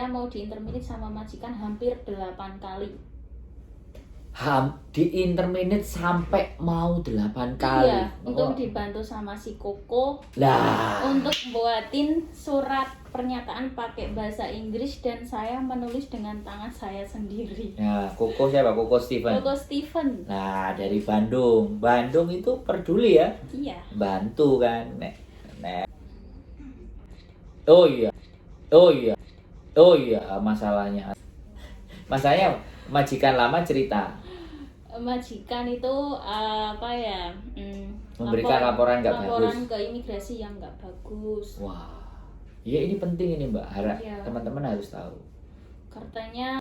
saya mau diinterminate sama majikan hampir 8 kali. Di interminate sampai mau 8 kali. Iya, untuk dibantu sama si Koko Lah, untuk buatin surat pernyataan pakai bahasa Inggris dan saya menulis dengan tangan saya sendiri. nah, Koko siapa? Koko Steven. Koko Steven. Nah, dari Bandung. Bandung itu peduli ya. Iya. Bantu kan. Oh iya. Oh iya, masalahnya majikan lama cerita. Majikan itu Memberikan laporan nggak bagus. Laporan ke imigrasi yang nggak bagus. Wah, iya ini penting ini Mbak. Iya. Teman-teman harus tahu. Katanya.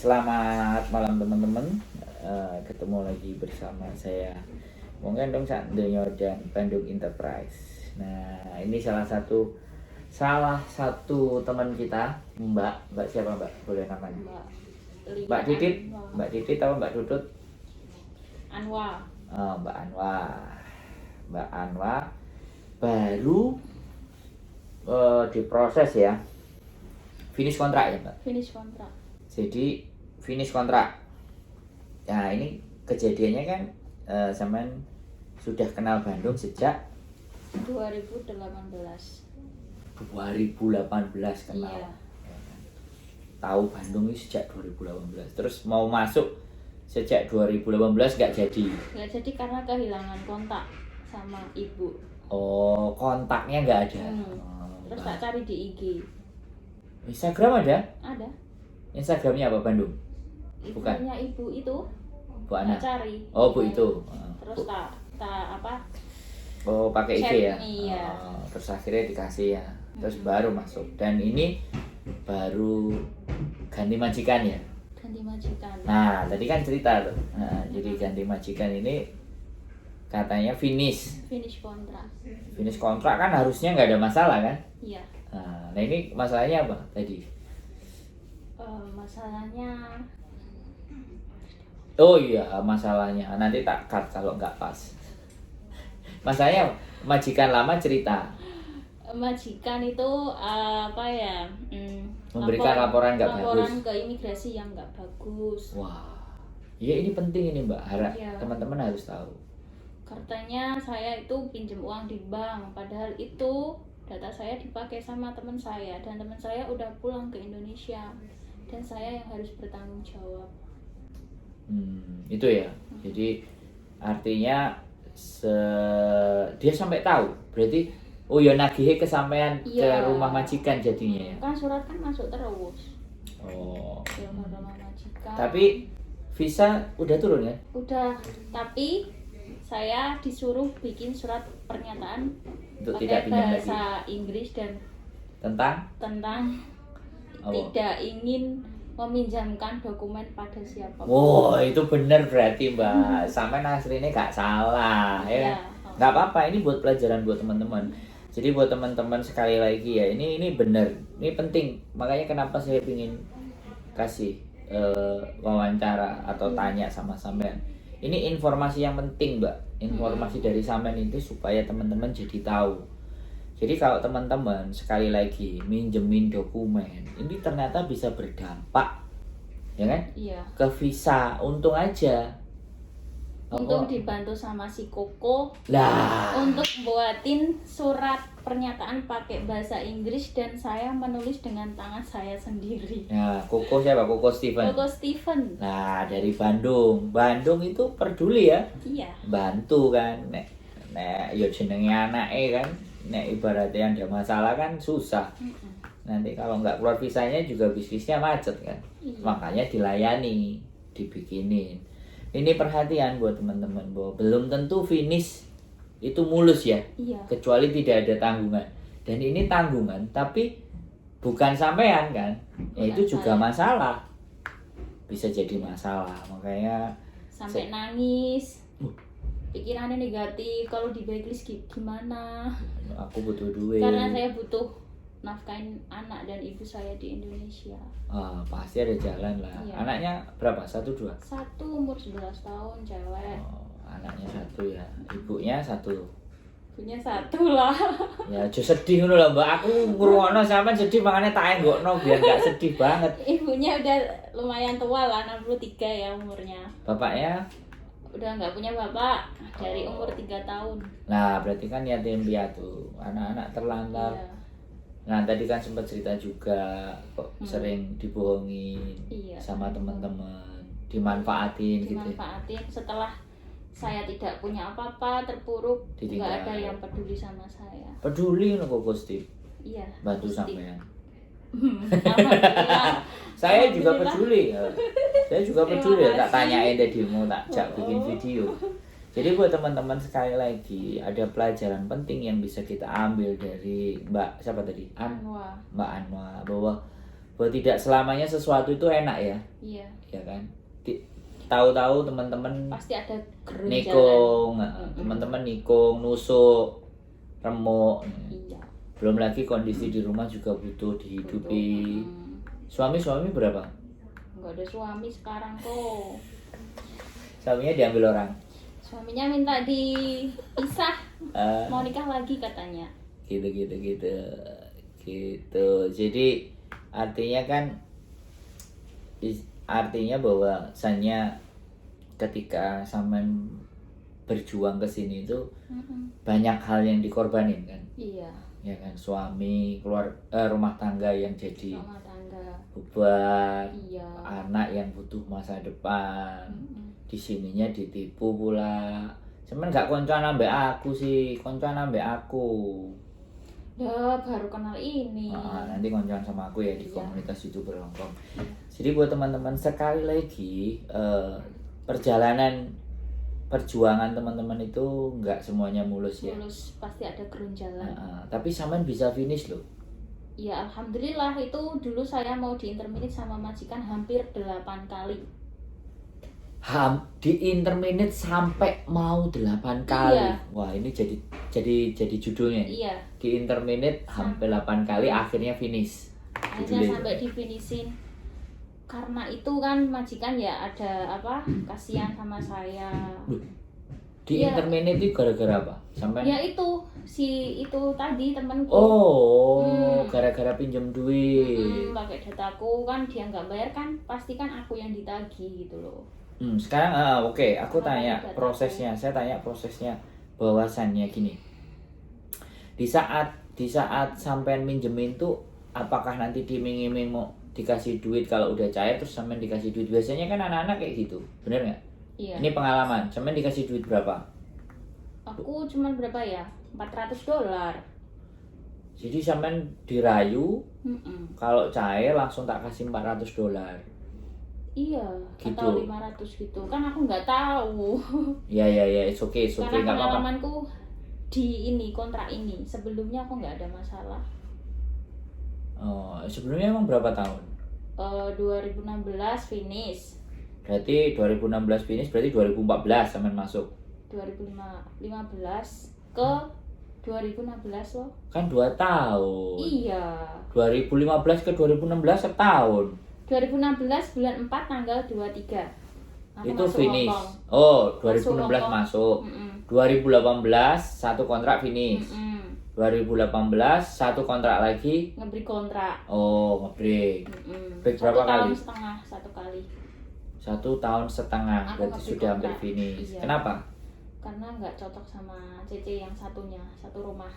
Selamat malam teman-teman. Ketemu lagi bersama saya Monggen dong Sandoyo dan Bandung Enterprise. Nah, ini salah satu teman kita, Mbak siapa Mbak? Boleh namanya? Mbak Titit atau Mbak Tutut? Anwar. Oh, Mbak Anwar baru diproses ya. Finish kontrak ya Mbak? Finish kontrak. Jadi finish kontrak. Nah ini kejadiannya kan sampean sudah kenal Bandung sejak 2018 kenal. Iya. Tahu Bandung ini sejak 2018. Terus mau masuk sejak 2018 nggak jadi. Nggak jadi karena kehilangan kontak sama ibu. Oh, kontaknya nggak ada. Terus tak cari di IG. Instagram ada? Ada. Instagramnya apa Bandung? Bukan. Ibunya ibu itu. Bu Ana. Tak cari. Oh, Bu itu. Terus tak Oh, pakai IG ya? Iya. Terus akhirnya dikasih ya. Terus baru masuk. Dan ini baru ganti majikan ya? Ganti majikan. Nah, tadi kan cerita tuh. Nah, jadi ganti majikan ini katanya finish kontrak. Finish kontrak kan harusnya nggak ada masalah kan? Iya. Nah, ini masalahnya apa tadi? Masalahnya. Oh iya, masalahnya nanti tak cut kalau nggak pas. Masalahnya majikan lama cerita. Majikan itu Memberikan laporan nggak bagus. Laporan ke imigrasi yang nggak bagus. Wah, iya ini penting ini Mbak. Iya. Teman-teman harus tahu. Katanya saya itu pinjam uang di bank, padahal itu data saya dipakai sama teman saya dan teman saya udah pulang ke Indonesia dan saya yang harus bertanggung jawab. Itu ya. Jadi artinya dia sampai tahu. Berarti oh ya nagihnya kesampaian ke rumah majikan jadinya ya. Kan surat kan masuk terus. Oh. Ke rumah majikan. Tapi visa udah turun ya? Udah, tapi saya disuruh bikin surat pernyataan untuk pakai tidak pinjam lagi. bahasa Inggris dan tentang tidak ingin meminjamkan dokumen pada siapapun. Wow, itu benar berarti Mbak. Sampai aslinya nggak salah ya. Nggak apa-apa, ini buat pelajaran buat teman-teman. Jadi buat teman-teman sekali lagi ya, ini benar, ini penting. Makanya kenapa saya ingin kasih wawancara atau tanya sama sampean. Ini informasi yang penting Mbak. Informasi dari sampean itu supaya teman-teman jadi tahu. Jadi kalau teman-teman sekali lagi minjemin dokumen, ini ternyata bisa berdampak, ya kan? Iya. Ke visa, untung aja. Untuk dibantu sama si Koko. Lah. Untuk buatin surat pernyataan pakai bahasa Inggris dan saya menulis dengan tangan saya sendiri. Nah, Koko siapa? Koko Steven. Koko Steven. Nah, dari Bandung. Bandung itu peduli ya. Iya. Bantu kan. Nek ya jenenge anake kan. Nek ibaratnya ada masalah kan susah. Nanti kalau nggak keluar visanya juga bisnisnya macet kan. Iya. Makanya dilayani, dibikinin. Ini perhatian buat teman-teman bahwa belum tentu finish itu mulus ya. Iya. Kecuali tidak ada tanggungan. Dan ini tanggungan tapi bukan sampean kan, ya itu Bukan juga saya. masalah, bisa jadi masalah. Makanya Sampai nangis, pikirannya negatif, kalau di blacklist gimana, aku butuh duit. karena saya butuh nafkahin anak dan ibu saya di Indonesia. Pasti ada jalan lah. Iya. Anaknya berapa? 1, 2? Satu umur 11 tahun cewek, Anaknya 1 ya, ibunya 1. punya satu lah. Ya aja sedih ngono lho Mbak, aku ngrungokno sampean sedih makanya tak enggokno biar gak sedih banget. Ibunya udah lumayan tua lah, 63 ya umurnya. Bapaknya? Udah nggak punya bapak dari umur 3 tahun. Nah berarti kan yatim piatu, anak-anak terlantar. Iya. Nah tadi kan sempat cerita juga kok sering dibohongin Iya. sama teman-teman, dimanfaatin gitu. Dimanfaatin setelah saya tidak punya apa-apa, terpuruk, Ditinggal. nggak ada yang peduli sama saya. Peduli ngono kok positif, Iya. bantu pasti. sampean. Alhamdulillah. Saya juga Alhamdulillah. peduli. Saya juga Terima peduli ya, tak kasih. tanyain tadi mau tak jak bikin video. Jadi buat teman-teman sekali lagi ada pelajaran penting yang bisa kita ambil dari Mbak siapa tadi? Anwar. Mbak Anwa bahwa tidak selamanya sesuatu itu enak ya, Iya. ya kan? Tahu-tahu teman-teman Pasti ada gerunjalan. nikung, teman-teman nikung, nusuk, remuk. Iya. Belum lagi kondisi di rumah juga butuh dihidupi. Suami berapa? Nggak ada suami sekarang kok. Suaminya diambil orang. Suaminya minta dipisah, Eh, mau nikah lagi katanya. gitu. Jadi artinya bahwasannya ketika sampean berjuang ke sini itu banyak hal yang dikorbanin kan, Iya. ya kan, suami, rumah tangga yang jadi Rumah tangga. beban, Iya. anak yang butuh masa depan, di sininya ditipu pula. Cuman gak koncoan ambek aku sih, koncoan ambek aku. Ya baru kenal ini. Nanti koncoan sama aku ya di Iya. komunitas YouTuber Hongkong. Jadi buat teman-teman sekali lagi, perjuangan teman-teman itu nggak semuanya mulus ya. Lulus pasti ada gerunjalan. Tapi sampean bisa finish loh. Ya alhamdulillah, itu dulu saya mau di intermediate sama majikan hampir 8 kali. Di intermediate sampai mau 8 kali. Iya. Wah, ini jadi judulnya. Iya. Di intermediate hampir 8 kali akhirnya finish. Akhirnya Judulnya. sampai di finishin. Karena itu kan majikan ya ada kasihan sama saya. Di Iya. intermediate itu gara-gara apa? Sampai Ya itu tadi temanku. Gara-gara pinjam duit. Pakai dataku kan, dia nggak bayar kan, pasti kan aku yang ditagih gitu loh. Sekarang oke, aku Makanya tanya dataku. prosesnya. Saya tanya prosesnya bahwasannya gini. Di saat sampean minjemin tuh apakah nanti diiming-iming mau dikasih duit kalau udah cair terus sampean dikasih duit? Biasanya kan anak-anak kayak gitu. Bener nggak? Iya. Ini pengalaman. Sampean dikasih duit berapa? Aku cuman berapa ya? $400. Jadi sampean dirayu Mm-mm. kalau cair langsung tak kasih $400. Iya, Gitu. atau 500 gitu. Kan aku nggak tahu. Ya, it's okay, Karena nggak apa-apa. pengalamanku di kontrak ini. Sebelumnya aku nggak ada masalah. Sebelumnya emang berapa tahun? 2016 finish. Berarti 2016 finish, berarti 2014 sampean masuk. 2015 ke 2016 loh. Kan 2 tahun. Iya. 2015 ke 2016 setahun. 2016 bulan 4 tanggal 23. Aku Itu masuk finish. Hongkong. 2016 Hongkong. masuk. Mm-mm. 2018 satu kontrak finish. Mm-mm. 2018 satu kontrak lagi. Ngebreak kontrak. Ngebreak. Break 1 berapa tahun kali? setengah, 1 kali. 1 tahun setengah, Aku berarti ngebreak sudah hampir kontrak. finish. Iya. Kenapa? Karena nggak cocok sama CC yang satunya, satu rumah.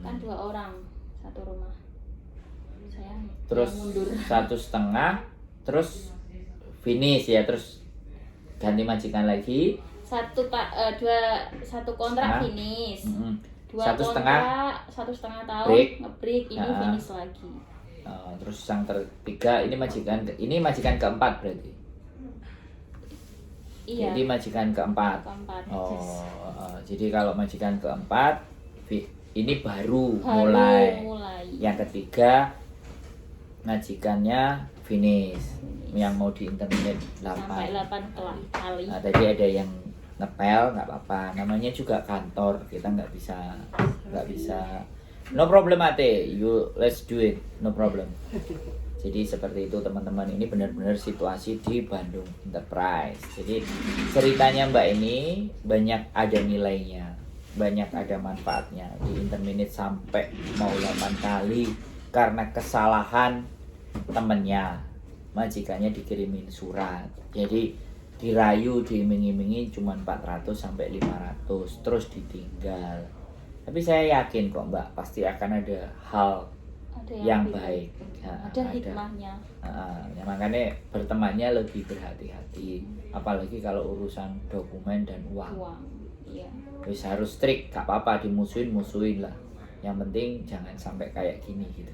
Kan 2 orang, satu rumah. Saya Terus yang mundur. 1,5, terus finish ya, terus ganti majikan lagi. Satu kontrak Setengah. finish. 2 1,5 kontrak 1,5 tahun break. ngebreak, ini finish lagi. Terus yang ketiga ini majikan keempat berarti. Iya. Jadi majikan keempat. Keempat. Jadi kalau majikan keempat ini baru Baru mulai. mulai. Yang ketiga majikannya finish yang mau di internet 8. Sampai 8 kali. Nah, tadi ada yang ngepel, nggak apa-apa, namanya juga kantor, kita nggak bisa no problem ate, you let's do it, no problem. Jadi seperti itu teman-teman, ini benar-benar situasi di Bandung Enterprise. Jadi ceritanya Mbak ini banyak ada nilainya, banyak ada manfaatnya. Di interminute sampai mau 8 kali karena kesalahan temennya, majikannya dikirimin surat. Jadi dirayu, diiming-imingi cuma 400 sampai 500, terus ditinggal. Tapi saya yakin kok Mbak, pasti akan ada hal Ada yang bikin. baik. Ada hikmahnya. Ya makanya bertemannya lebih berhati-hati, apalagi kalau urusan dokumen dan uang. Iya. Wis harus strict, gak apa-apa, musuhin lah. Yang penting jangan sampai kayak gini gitu.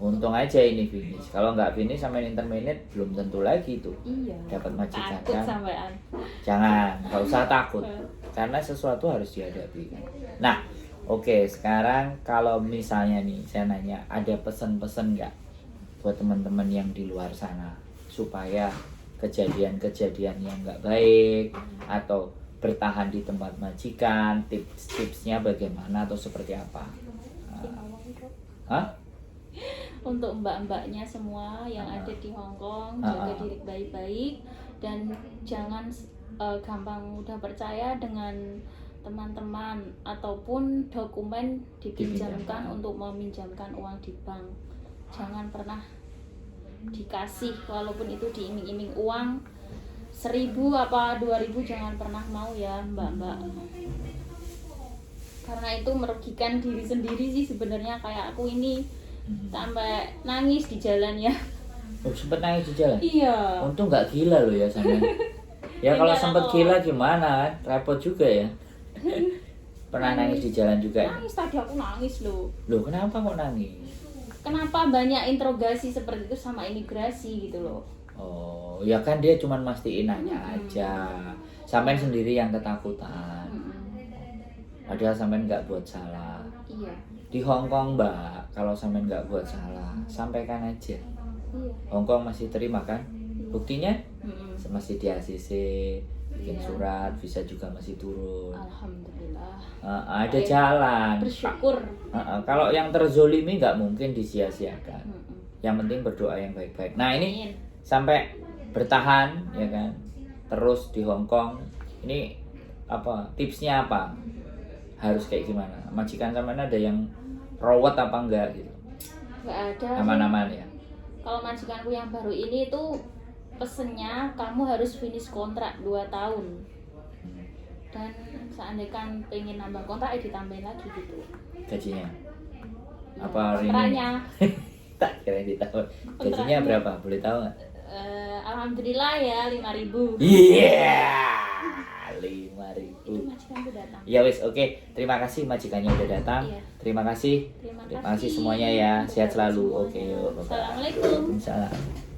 Untung aja ini finish. Kalau nggak finish sampai interminate belum tentu lagi tuh Iya. dapat majikan Takut kan. sampean. Jangan, nggak usah takut. Karena sesuatu harus dihadapi kan. Nah, oke, sekarang kalau misalnya nih saya nanya, ada pesan-pesan nggak buat teman-teman yang di luar sana supaya kejadian-kejadian yang nggak baik atau bertahan di tempat majikan, tips-tipsnya bagaimana atau seperti apa? Hah? Untuk mbak-mbaknya semua yang ada di Hong Kong, jaga diri baik-baik dan jangan gampang mudah percaya dengan teman-teman ataupun dokumen dipinjamkan untuk meminjamkan uang di bank. Jangan pernah dikasih, walaupun itu diiming-iming uang 1.000 apa 2.000, jangan pernah mau ya mbak-mbak, karena itu merugikan diri sendiri sih sebenarnya. Kayak aku ini sampai nangis di jalan ya. Oh, sempet nangis di jalan? Iya. Untung nggak gila loh ya sama. Ya kalau sempet gila gimana kan? Repot juga ya. Pernah nangis di jalan juga? Nangis tadi aku nangis loh. Loh kenapa kok nangis? Kenapa banyak interogasi seperti itu sama imigrasi gitu loh. Oh, ya kan dia cuman mastiin nanya aja. Sampean sendiri yang ketakutan. Padahal sampean nggak buat salah. Iya. Di Hong Kong Mbak, kalau sampean nggak buat salah, sampaikan aja. Iya. Hong Kong masih terima kan? Buktinya masih di ACC, bikin Iya. surat, visa juga masih turun. Alhamdulillah. Ada jalan. Bersyukur. Kalau yang terzolimi nggak mungkin disia-siakan. Yang penting berdoa yang baik-baik. Nah ini Amin. sampai bertahan ya kan, terus di Hong Kong. Ini apa tipsnya apa? Harus kayak gimana? Majikan sama ada yang rawat apa enggak gitu? Nggak ada sih. Aman-aman ya. Kalau majikanku yang baru ini tuh pesennya kamu harus finish kontrak 2 tahun. Dan seandainya pengen nambah kontrak ya ditambahin lagi gitu. Gajinya? Ya, Apa kontraknya? Tak kira ditambah. Gajinya berapa? Boleh tahu nggak? Alhamdulillah ya 5.000. Iya, 5.000. Itu majikanku datang. Ya wis, oke. Terima kasih majikannya udah datang. Iya. Terima kasih. Terima Terima kasih semuanya ya. Sehat selalu. semuanya. Oke, yuk. Bye-bye. Assalamualaikum. Waalaikumsalam.